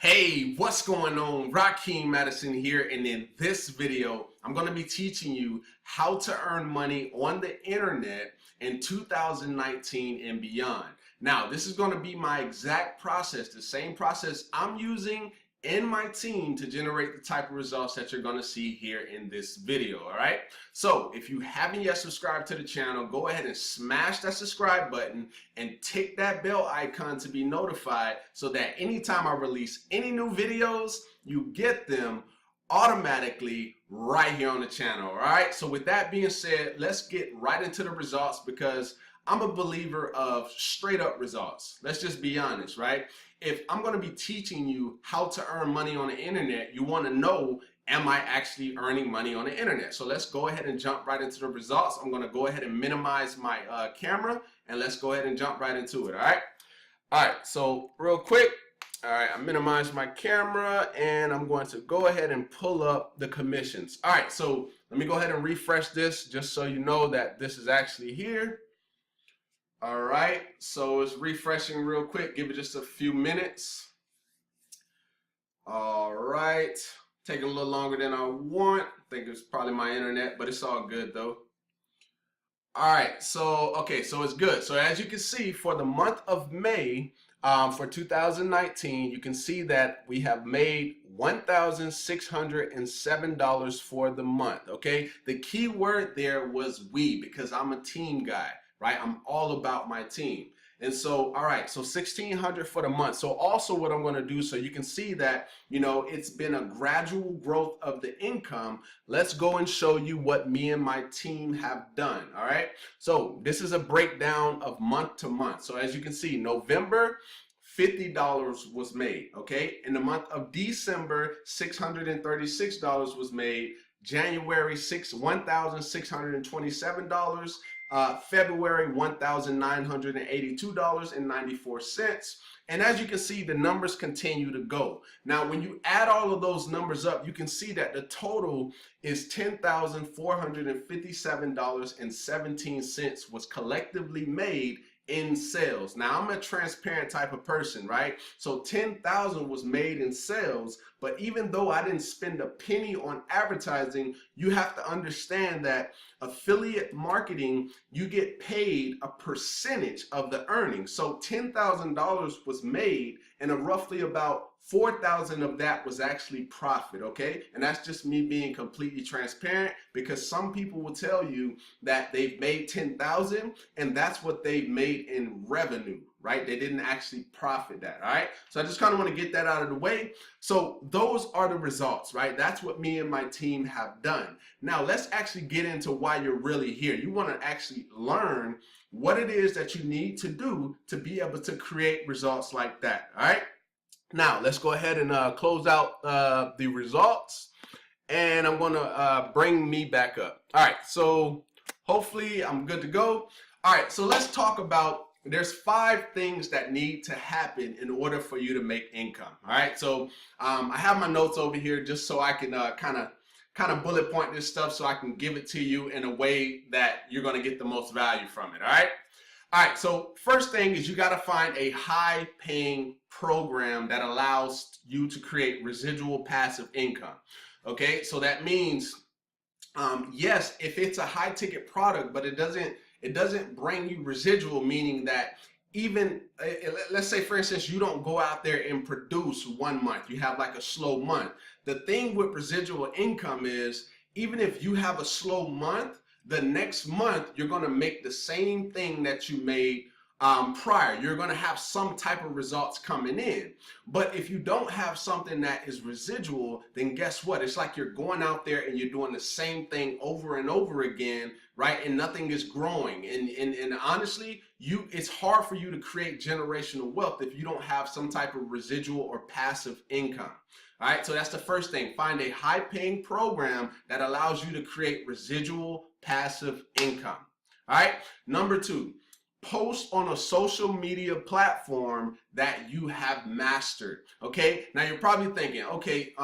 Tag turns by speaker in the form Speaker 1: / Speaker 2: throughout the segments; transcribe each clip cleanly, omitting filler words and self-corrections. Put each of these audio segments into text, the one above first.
Speaker 1: Hey, what's going on? Rakeem Madison here, and in this video, I'm going to be teaching you how to earn money on the internet in 2019 and beyond. Now, this is going to be my exact process, the same process I'm using in my team to generate the type of results that you're going to see here in this video, all right? So, if you haven't yet subscribed to the channel, go ahead and smash that subscribe button and tick that bell icon to be notified so that anytime I release any new videos, you get them automatically right here on the channel, all right? So with that being said, let's get right into the results because I'm a believer of straight up results. Let's just be honest, right? If I'm going to be teaching you how to earn money on the internet, you want to know, am I actually earning money on the internet? So let's go ahead and jump right into the results. I'm going to go ahead and minimize my camera and let's go ahead and jump right into it, all right? All right, so real quick, all right, I minimized my camera and I'm going to go ahead and pull up the commissions. All right, so let me go ahead and refresh this just so you know that this is actually here. All right, so it's refreshing real quick. Give it just a few minutes. All right, taking a little longer than I want. I think it's probably my internet, but it's all good though. All right, so okay, so it's good. So as you can see, for the month of May, for 2019, you can see that we have made $1,607 for the month. Okay, the key word there was we, because I'm a team guy, right? I'm all about my team. And so, all right, so 1,600 for the month. So also what I'm going to do, so you can see that, you know, it's been a gradual growth of the income. Let's go and show you what me and my team have done. All right. So this is a breakdown of month to month. So as you can see, November, $50 was made. Okay. In the month of December, $636 was made. January, $1,627. February, $1,982.94. And as you can see, the numbers continue to go. Now, when you add all of those numbers up, you can see that the total is $10,457.17 was collectively made in sales. Now, I'm a transparent type of person, right? So 10,000 was made in sales, but even though I didn't spend a penny on advertising, you have to understand that affiliate marketing, you get paid a percentage of the earnings. So $10,000 was made and roughly about 4,000 of that was actually profit, okay? And that's just me being completely transparent, because some people will tell you that they've made 10,000 and that's what they've made in revenue, right? They didn't actually profit that, all right? So I just kind of want to get that out of the way. So those are the results, right? That's what me and my team have done. Now let's actually get into why you're really here. You want to actually learn what it is that you need to do to be able to create results like that, all right? Now, let's go ahead and close out the results, and I'm going to bring me back up. All right, so hopefully I'm good to go. All right, so let's talk about, there's 5 things that need to happen in order for you to make income. All right, so I have my notes over here just so I can kind of bullet point this stuff so I can give it to you in a way that you're going to get the most value from it, all right? All right, so first thing is you got to find a high-paying program that allows you to create residual passive income. Okay, so that means, yes, if it's a high-ticket product, but it doesn't bring you residual, meaning that even, let's say, for instance, you don't go out there and produce 1 month. You have like a slow month. The thing with residual income is, even if you have a slow month, the next month you're going to make the same thing that you made prior. You're going to have some type of results coming in. But if you don't have something that is residual, then guess what? It's like you're going out there and you're doing the same thing over and over again, right? And nothing is growing. And honestly, it's hard for you to create generational wealth if you don't have some type of residual or passive income. All right, so that's the first thing. Find a high-paying program that allows you to create residual passive income. All right, number 2, post on a social media platform that you have mastered. Okay, now you're probably thinking, okay,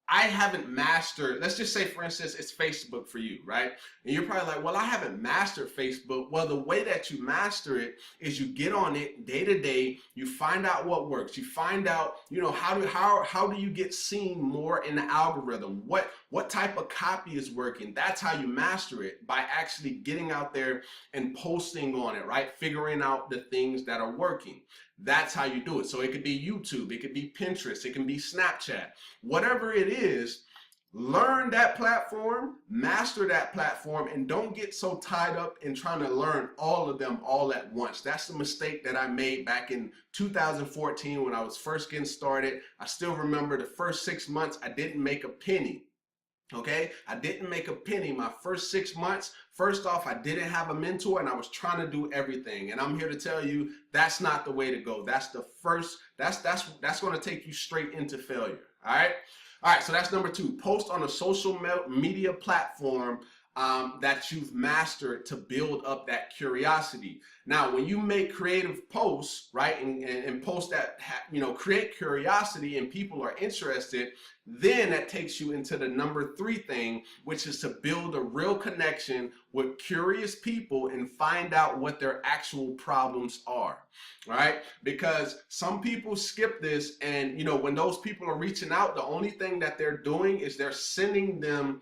Speaker 1: I haven't mastered, let's just say for instance, it's Facebook for you, right? And you're probably like, well, I haven't mastered Facebook. Well, the way that you master it is you get on it day to day, you find out what works, you find out, how do you get seen more in the algorithm? What type of copy is working? That's how you master it, by actually getting out there and posting on it, right? Figuring out the things that are working. That's how you do it. So it could be YouTube, it could be Pinterest, it can be Snapchat, whatever it is. Learn that platform, master that platform, and don't get so tied up in trying to learn all of them all at once. That's the mistake that I made back in 2014 when I was first getting started. I still remember the first 6 months, I didn't make a penny. Okay, I didn't make a penny my first 6 months. First off, I didn't have a mentor and I was trying to do everything. And I'm here to tell you that's not the way to go. That's going to take you straight into failure. All right. All right. So that's number 2. Post on a social media platform that you've mastered to build up that curiosity. Now, when you make creative posts, right, and posts that create curiosity and people are interested, then that takes you into the number 3 thing, which is to build a real connection with curious people and find out what their actual problems are, right? Because some people skip this, and when those people are reaching out, the only thing that they're doing is they're sending them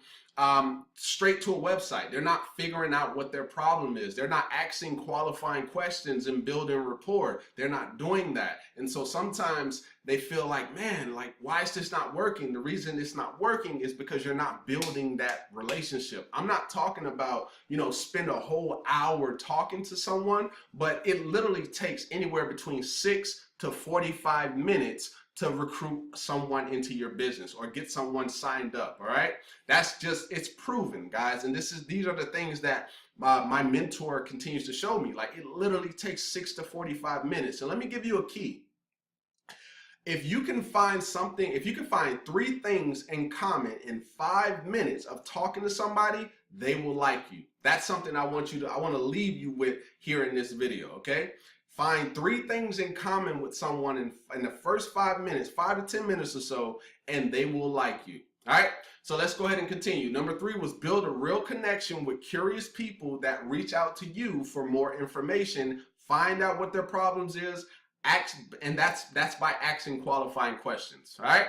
Speaker 1: straight to a website. They're not figuring out what their problem is. They're not asking qualifying questions and building rapport. They're not doing that. And so sometimes they feel like, man, like, why is this not working? The reason it's not working is because you're not building that relationship. I'm not talking about, spend a whole hour talking to someone, but it literally takes anywhere between 6 to 45 minutes to recruit someone into your business or get someone signed up. All right, it's proven, guys. And these are the things that my mentor continues to show me. Like, it literally takes 6 to 45 minutes. And let me give you a key. If you can find 3 things in common in 5 minutes of talking to somebody, they will like you. That's something I want to leave you with here in this video. Okay. Find 3 things in common with someone in the first 5 minutes, 5 to 10 minutes or so, and they will like you. All right, so let's go ahead and continue. Number 3 was build a real connection with curious people that reach out to you for more information. Find out what their problems is, and that's by asking qualifying questions. All right.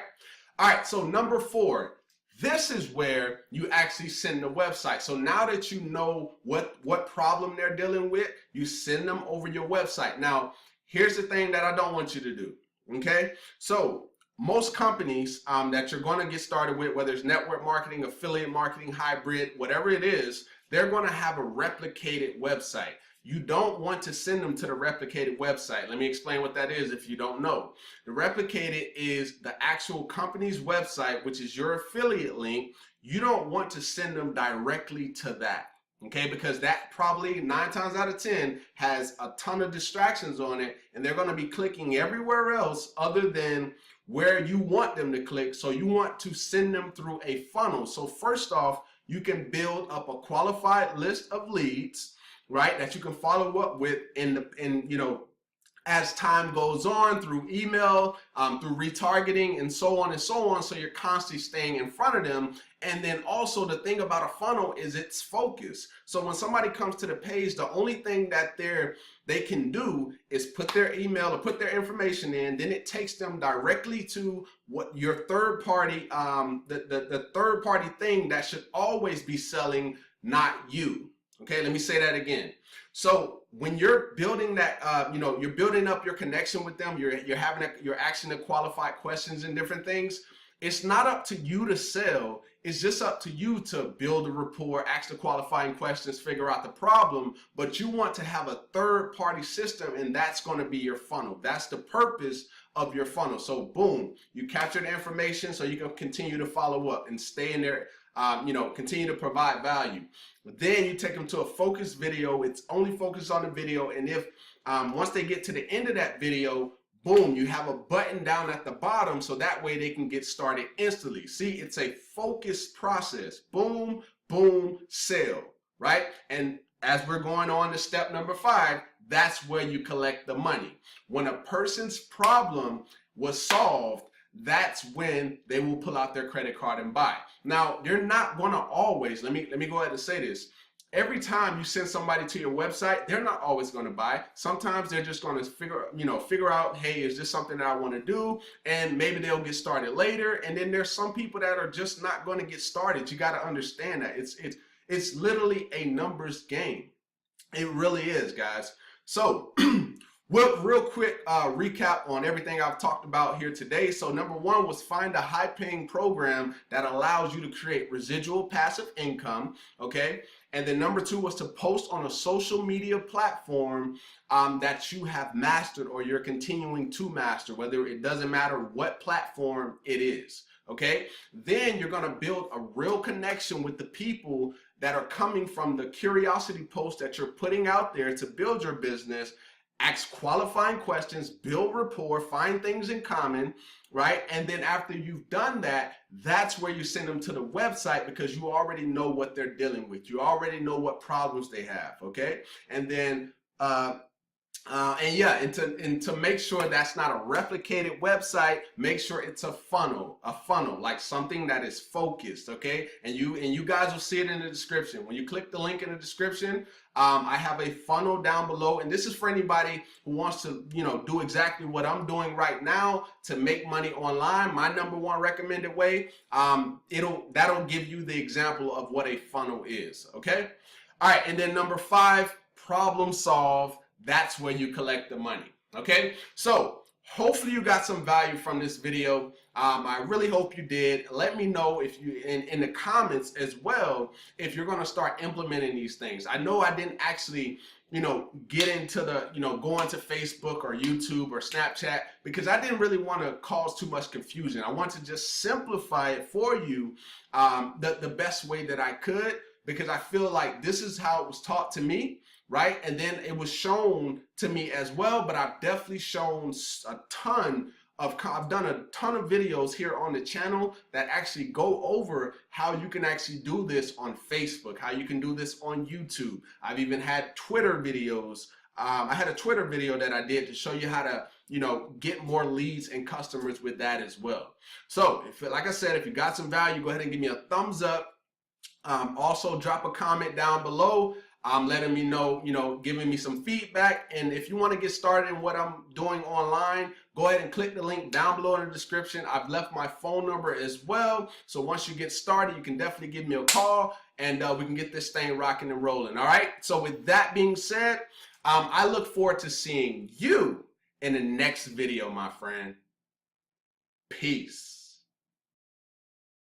Speaker 1: All right, so number 4. This is where you actually send the website. So now that you know what problem they're dealing with, you send them over your website. Now, here's the thing that I don't want you to do, okay? So most companies that you're going to get started with, whether it's network marketing, affiliate marketing, hybrid, whatever it is, they're going to have a replicated website. You don't want to send them to the replicated website. Let me explain what that is if you don't know. The replicated is the actual company's website, which is your affiliate link. You don't want to send them directly to that, okay? Because that probably 9 times out of 10 has a ton of distractions on it, and they're going to be clicking everywhere else other than where you want them to click. So you want to send them through a funnel. So first off, you can build up a qualified list of leads, right, that you can follow up with as time goes on, through email, through retargeting, and so on and so on. So you're constantly staying in front of them. And then also the thing about a funnel is its focus. So when somebody comes to the page, the only thing that they can do is put their email or put their information in. Then it takes them directly to what your third party, the third party thing that should always be selling, not you. Okay, let me say that again. So when you're building that, you're building up your connection with them, you're asking the qualified questions and different things. It's not up to you to sell. It's just up to you to build a rapport, ask the qualifying questions, figure out the problem. But you want to have a third-party system, and that's going to be your funnel. That's the purpose of your funnel. So boom, you capture the information so you can continue to follow up and stay in there. Continue to provide value. But then you take them to a focused video. It's only focused on the video. And if once they get to the end of that video, boom, you have a button down at the bottom so that way they can get started instantly. See, it's a focused process. Boom, boom, sell, right? And as we're going on to step number 5, that's where you collect the money. When a person's problem was solved, that's when they will pull out their credit card and buy. Now, they're not going to always, let me go ahead and say this. Every time you send somebody to your website, they're not always going to buy. Sometimes they're just going to figure out, hey, is this something that I want to do? And maybe they'll get started later. And then there's some people that are just not going to get started. You got to understand that it's literally a numbers game. It really is, guys. So real quick recap on everything I've talked about here today. So number one was find a high paying program that allows you to create residual passive income, okay? And then number two was to post on a social media platform that you have mastered or you're continuing to master, whether it doesn't matter what platform it is, okay? Then you're gonna build a real connection with the people that are coming from the curiosity posts that you're putting out there to build your business. Ask qualifying questions, build rapport, find things in common, right? And then after you've done that, that's where you send them to the website because you already know what they're dealing with. You already know what problems they have, okay? And then, and to make sure that's not a replicated website, make sure it's a funnel, like something that is focused, okay? And you guys will see it in the description. When you click the link in the description, I have a funnel down below, and this is for anybody who wants to, do exactly what I'm doing right now to make money online. My number one recommended way, that'll give you the example of what a funnel is, okay? All right, and then number 5, problem solve. That's where you collect the money, okay? So hopefully you got some value from this video. I really hope you did. Let me know if you in the comments as well if you're going to start implementing these things. I know I didn't actually get into the going to Facebook or YouTube or Snapchat because I didn't really want to cause too much confusion. I want to just simplify it for you the best way that I could, because I feel like this is how it was taught to me, right? And then it was shown to me as well, but I've definitely shown I've done a ton of videos here on the channel that actually go over how you can actually do this on Facebook, how you can do this on YouTube. I've even had Twitter videos. I had a Twitter video that I did to show you how to, get more leads and customers with that as well. So like I said, if you got some value, go ahead and give me a thumbs up. Also drop a comment down below, letting me know, giving me some feedback. And if you want to get started in what I'm doing online, go ahead and click the link down below in the description. I've left my phone number as well. So once you get started, you can definitely give me a call and we can get this thing rocking and rolling. All right. So with that being said, I look forward to seeing you in the next video, my friend. Peace.